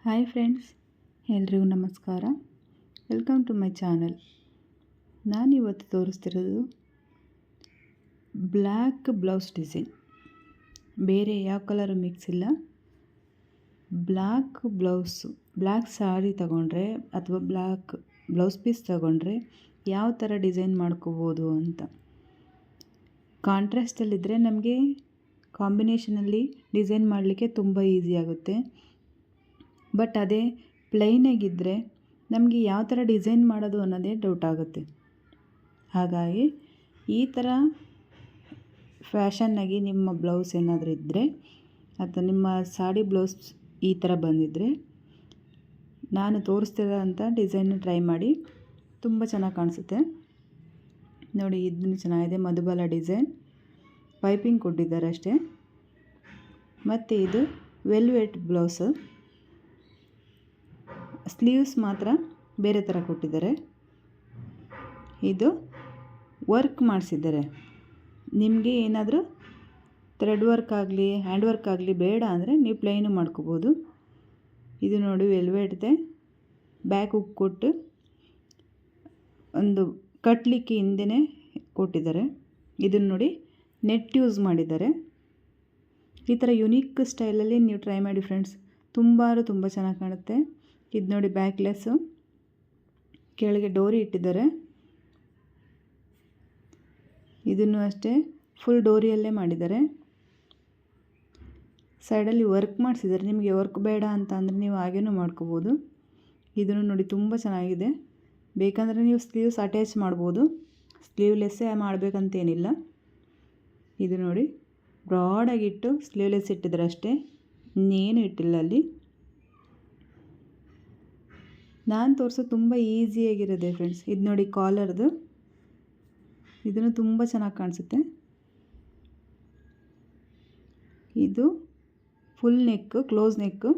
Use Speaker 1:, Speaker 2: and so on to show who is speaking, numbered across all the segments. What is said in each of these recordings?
Speaker 1: Hi friends, ಎಲ್ರಿಗೂ ನಮಸ್ಕಾರ. Welcome to my channel. ನಾನಿವತ್ತು ತೋರಿಸ್ತಿರೋದು ಬ್ಲ್ಯಾಕ್ ಬ್ಲೌಸ್ ಡಿಸೈನ್. ಬೇರೆ ಯಾವ ಕಲರು ಮಿಕ್ಸ್ ಇಲ್ಲ. ಬ್ಲ್ಯಾಕ್ ಸಾರಿ ತಗೊಂಡ್ರೆ ಅಥವಾ ಬ್ಲ್ಯಾಕ್ ಬ್ಲೌಸ್ ಪೀಸ್ ತಗೊಂಡ್ರೆ ಯಾವ ಥರ ಡಿಸೈನ್ ಮಾಡ್ಕೋಬೋದು ಅಂತ. ಕಾಂಟ್ರಾಸ್ಟಲ್ಲಿದ್ದರೆ ನಮಗೆ ಕಾಂಬಿನೇಷನಲ್ಲಿ ಡಿಸೈನ್ ಮಾಡಲಿಕ್ಕೆ ತುಂಬ ಈಸಿ ಆಗುತ್ತೆ. ಬಟ್ ಅದೇ ಪ್ಲೈನಾಗಿದ್ದರೆ ನಮಗೆ ಯಾವ ಥರ ಡಿಸೈನ್ ಮಾಡೋದು ಅನ್ನೋದೇ ಡೌಟ್ ಆಗುತ್ತೆ. ಹಾಗಾಗಿ ಈ ಥರ ಫ್ಯಾಷನ್ನಾಗಿ ನಿಮ್ಮ ಬ್ಲೌಸ್ ಏನಾದರೂ ಇದ್ದರೆ ಅಥವಾ ನಿಮ್ಮ ಸಾಡಿ ಬ್ಲೌಸ್ ಈ ಥರ ಬಂದಿದ್ದರೆ ನಾನು ತೋರಿಸ್ತಿರೋಂಥ ಡಿಸೈನ್ ಟ್ರೈ ಮಾಡಿ. ತುಂಬ ಚೆನ್ನಾಗಿ ಕಾಣಿಸುತ್ತೆ ನೋಡಿ. ಇದನ್ನು ಚೆನ್ನಾಗಿದೆ, ಮಧುಬಾಲ ಡಿಸೈನ್, ಪೈಪಿಂಗ್ ಕೊಟ್ಟಿದ್ದಾರೆ ಅಷ್ಟೇ. ಮತ್ತು ಇದು ವೆಲ್ವೆಟ್ ಬ್ಲೌಸು, ಸ್ಲೀವ್ಸ್ ಮಾತ್ರ ಬೇರೆ ಥರ ಕೊಟ್ಟಿದ್ದಾರೆ. ಇದು ವರ್ಕ್ ಮಾಡಿಸಿದ್ದಾರೆ. ನಿಮಗೆ ಏನಾದರೂ ಥ್ರೆಡ್ ವರ್ಕ್ ಆಗಲಿ ಹ್ಯಾಂಡ್ ವರ್ಕ್ ಆಗಲಿ ಬೇಡ ಅಂದರೆ ನೀವು ಪ್ಲೈನು ಮಾಡ್ಕೋಬೋದು. ಇದು ನೋಡಿ ವೆಲ್ವೆಟ್ದೆ, ಬ್ಯಾಕ್ ಹುಕ್ ಕೊಟ್ಟು ಒಂದು ಕಟ್ಲಿಕ್ಕೆ ಹಿಂದೆನೇ ಕೊಟ್ಟಿದ್ದಾರೆ. ಇದನ್ನು ನೋಡಿ ನೆಟ್ ಯೂಸ್ ಮಾಡಿದ್ದಾರೆ. ಈ ಥರ ಯುನೀಕ್ ಸ್ಟೈಲಲ್ಲಿ ನೀವು ಟ್ರೈ ಮಾಡಿ ಫ್ರೆಂಡ್ಸ್, ತುಂಬ ಚೆನ್ನಾಗಿ ಕಾಣುತ್ತೆ. ಇದು ನೋಡಿ ಬ್ಯಾಕ್ಲೆಸ್ಸು, ಕೆಳಗೆ ಡೋರಿ ಇಟ್ಟಿದ್ದಾರೆ. ಇದನ್ನು ಅಷ್ಟೇ ಫುಲ್ ಡೋರಿಯಲ್ಲೇ ಮಾಡಿದ್ದಾರೆ. ಸೈಡಲ್ಲಿ ವರ್ಕ್ ಮಾಡಿಸಿದ್ದಾರೆ. ನಿಮಗೆ ವರ್ಕ್ ಬೇಡ ಅಂತ ಅಂದರೆ ನೀವು ಹಾಗೇನೂ ಮಾಡ್ಕೋಬೋದು. ಇದನ್ನು ನೋಡಿ ತುಂಬ ಚೆನ್ನಾಗಿದೆ. ಬೇಕಂದರೆ ನೀವು ಸ್ಲೀವ್ಸ್ ಅಟ್ಯಾಚ್ ಮಾಡ್ಬೋದು, ಸ್ಲೀವ್ಲೆಸ್ಸೇ ಮಾಡಬೇಕಂತೇನಿಲ್ಲ. ಇದು ನೋಡಿ ಬ್ರಾಡಾಗಿಟ್ಟು ಸ್ಲೀವ್ಲೆಸ್ ಇಟ್ಟಿದ್ದಾರೆ ಅಷ್ಟೇ, ಇನ್ನೇನು ಇಟ್ಟಿಲ್ಲ ಅಲ್ಲಿ. ನಾನು ತೋರಿಸೋದು ತುಂಬ ಈಸಿಯಾಗಿರೋದೆ ಫ್ರೆಂಡ್ಸ್. ಇದು ನೋಡಿ ಕಾಲರ್ದು, ಇದನ್ನು ತುಂಬ ಚೆನ್ನಾಗಿ ಕಾಣಿಸುತ್ತೆ. ಇದು ಫುಲ್ ನೆಕ್ಕು, ಕ್ಲೋಸ್ ನೆಕ್ಕು,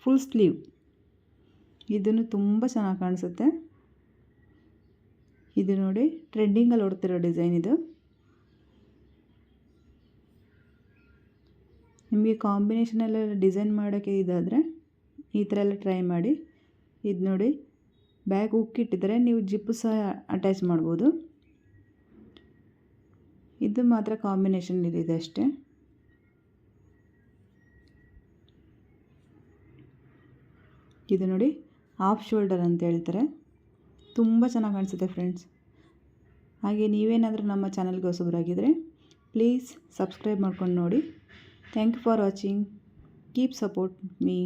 Speaker 1: ಫುಲ್ ಸ್ಲೀವ್. ಇದನ್ನು ತುಂಬ ಚೆನ್ನಾಗಿ ಕಾಣಿಸುತ್ತೆ. ಇದು ನೋಡಿ ಟ್ರೆಂಡಿಂಗಲ್ಲಿ ಓಡ್ತಿರೋ ಡಿಸೈನ್ ಇದು. ನಿಮಗೆ ಕಾಂಬಿನೇಷನೆಲ್ಲ ಡಿಸೈನ್ ಮಾಡೋಕ್ಕೆ ಇದಾದರೆ ಈ ಥರ ಎಲ್ಲ ಟ್ರೈ ಮಾಡಿ. ಇದು ನೋಡಿ ಬ್ಯಾಗ್ ಹುಕ್ ಇಟ್ಟಿದ್ದಾರೆ, ನೀವು ಜಿಪ್ಪು ಸಹ ಅಟ್ಯಾಚ್ ಮಾಡ್ಬೋದು. ಇದು ಮಾತ್ರ ಕಾಂಬಿನೇಷನ್ ಇದೆ ಅಷ್ಟೇ. ಇದು ನೋಡಿ ಹಾಫ್ ಶೋಲ್ಡರ್ ಅಂತ ಹೇಳ್ತಾರೆ. ತುಂಬ ಚೆನ್ನಾಗಿ ಕಾಣಿಸುತ್ತೆ ಫ್ರೆಂಡ್ಸ್. ಹಾಗೆ ನೀವೇನಾದರೂ ನಮ್ಮ ಚಾನಲ್ಗೆ ಹೊಸಬರಾಗಿದ್ದರೆ ಪ್ಲೀಸ್ ಸಬ್ಸ್ಕ್ರೈಬ್ ಮಾಡ್ಕೊಂಡು ನೋಡಿ. Thank you for watching. Keep support me.